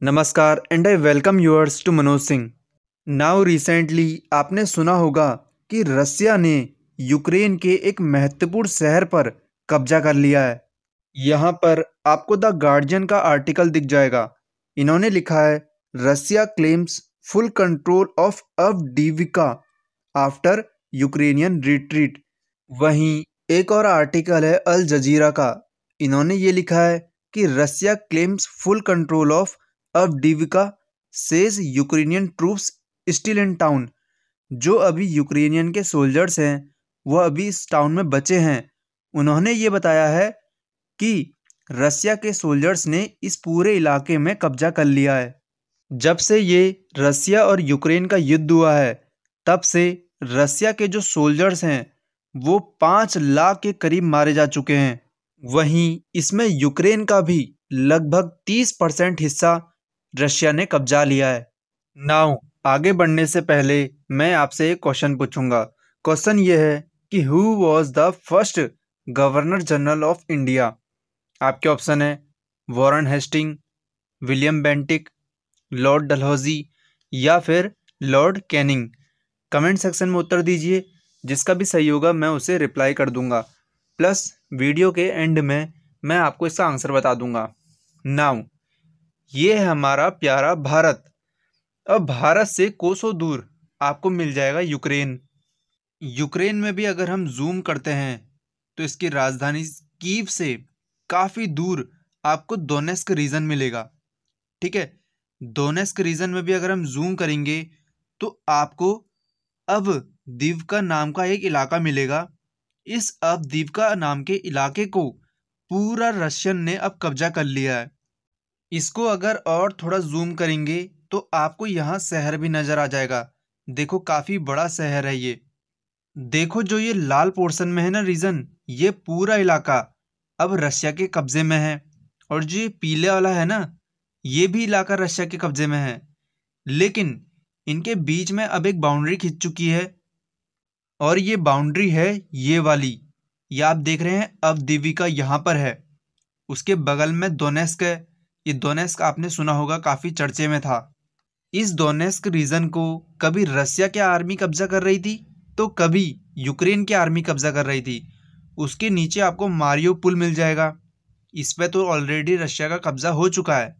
नमस्कार and I welcome yours to Manoj Singh. Now recently आपने सुना होगा कि रसिया ने यूक्रेन के एक महत्वपूर्ण शहर पर कब्जा कर लिया है। यहाँ पर आपको द गार्जियन का आर्टिकल दिख जाएगा। इन्होंने लिखा है, Russia claims full control of Avdiivka after Ukrainian retreat. वहीं एक और आर्टिकल है अल जजीरा का। इन्होंने ये लिखा है कि Russia claims full control of Avdiivka says Ukrainian troops still in town. जो अभी यूक्रेनियन के सोल्जर्स हैं वह अभी इस टाउन में बचे हैं। उन्होंने ये बताया है कि रसिया के सोल्जर्स ने इस पूरे इलाके में कब्जा कर लिया है। जब से ये रसिया और यूक्रेन का युद्ध हुआ है तब से रसिया के जो सोल्जर्स हैं वो 5 लाख के करीब मारे जा चुके हैं। वहीं इसमें यूक्रेन का भी लगभग 30% हिस्सा रशिया ने कब्जा लिया है। नाउ आगे बढ़ने से पहले मैं आपसे एक क्वेश्चन पूछूंगा। क्वेश्चन ये है कि who was the first governor general of India. आपके ऑप्शन है Warren Hasting, William Bentinck, Lord Dalhousie या फिर लॉर्ड कैनिंग। कमेंट सेक्शन में उत्तर दीजिए, जिसका भी सही होगा मैं उसे रिप्लाई कर दूंगा। प्लस वीडियो के एंड में मैं आपको इसका आंसर बता दूंगा। नाउ ये है हमारा प्यारा भारत। अब भारत से कोसों दूर आपको मिल जाएगा यूक्रेन। यूक्रेन में भी अगर हम जूम करते हैं तो इसकी राजधानी कीव से काफ़ी दूर आपको दोनेस्क रीजन मिलेगा। ठीक है, दोनेस्क रीजन में भी अगर हम जूम करेंगे तो आपको अवदीव्का नाम का एक इलाका मिलेगा। इस अवदीव्का नाम के इलाके को पूरा रशियन ने अब कब्जा कर लिया है। इसको अगर और थोड़ा जूम करेंगे तो आपको यहाँ शहर भी नज़र आ जाएगा। देखो काफ़ी बड़ा शहर है ये। देखो जो ये लाल पोर्शन में है ना रीजन, ये पूरा इलाका अब रशिया के कब्जे में है। और जो ये पीले वाला है ना, ये भी इलाका रशिया के कब्जे में है। लेकिन इनके बीच में अब एक बाउंड्री खिंच चुकी है और ये बाउंड्री है ये वाली। ये आप देख रहे हैं अवदीविका यहाँ पर है। उसके बगल में दोनेस्क है। ये दोनेस्क आपने सुना होगा, काफ़ी चर्चे में था। इस दोनेस्क रीजन को कभी रसिया की आर्मी कब्जा कर रही थी तो कभी यूक्रेन की आर्मी कब्जा कर रही थी। उसके नीचे आपको मारियो पुल मिल जाएगा। इस पे तो ऑलरेडी रशिया का कब्जा हो चुका है।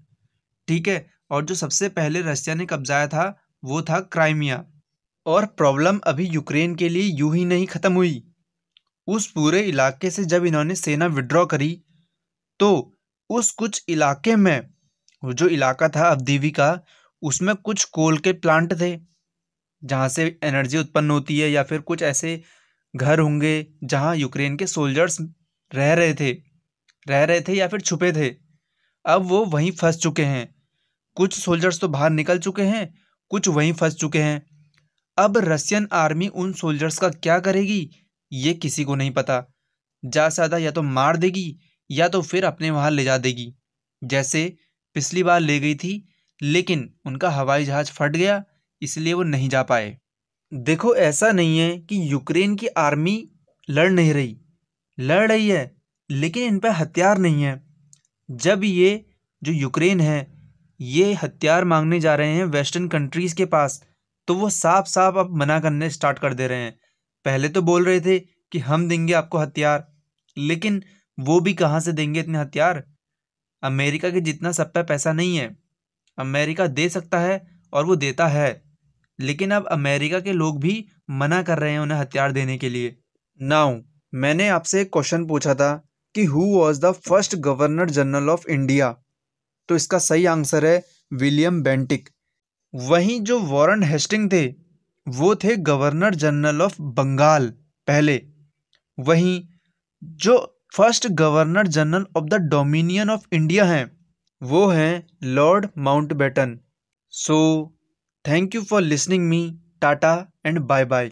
ठीक है, और जो सबसे पहले रशिया ने कब्जाया था वो था क्राइमिया। और प्रॉब्लम अभी यूक्रेन के लिए यूं ही नहीं ख़त्म हुई। उस पूरे इलाके से जब इन्होंने सेना विड्रॉ करी तो उस कुछ इलाके में, वो जो इलाका था अवदीविका, उसमें कुछ कोल के प्लांट थे जहाँ से एनर्जी उत्पन्न होती है, या फिर कुछ ऐसे घर होंगे जहाँ यूक्रेन के सोल्जर्स रह रहे थे या फिर छुपे थे। अब वो वहीं फंस चुके हैं। कुछ सोल्जर्स तो बाहर निकल चुके हैं, कुछ वहीं फंस चुके हैं। अब रशियन आर्मी उन सोल्जर्स का क्या करेगी ये किसी को नहीं पता। ज़्यादा से ज़्यादा या तो मार देगी या तो फिर अपने वहाँ ले जा देगी, जैसे पिछली बार ले गई थी। लेकिन उनका हवाई जहाज़ फट गया, इसलिए वो नहीं जा पाए। देखो ऐसा नहीं है कि यूक्रेन की आर्मी लड़ रही है लेकिन इन पर हथियार नहीं है। जब ये जो यूक्रेन है ये हथियार मांगने जा रहे हैं वेस्टर्न कंट्रीज़ के पास, तो वो साफ साफ अब मना करने स्टार्ट कर दे रहे हैं। पहले तो बोल रहे थे कि हम देंगे आपको हथियार, लेकिन वो भी कहाँ से देंगे इतने हथियार। अमेरिका के जितना सब पे पैसा नहीं है। अमेरिका दे सकता है और वो देता है, लेकिन अब अमेरिका के लोग भी मना कर रहे हैं उन्हें हथियार देने के लिए। नाउ मैंने आपसे एक क्वेश्चन पूछा था कि who was the first governor general of India, तो इसका सही आंसर है विलियम बेंटिक। वहीं जो वॉरेन हेस्टिंग थे वो थे गवर्नर जनरल ऑफ बंगाल पहले। वहीं जो first governor general of the dominion of India हैं वो हैं Lord Mountbatten. So thank you for listening me. Tata and bye bye.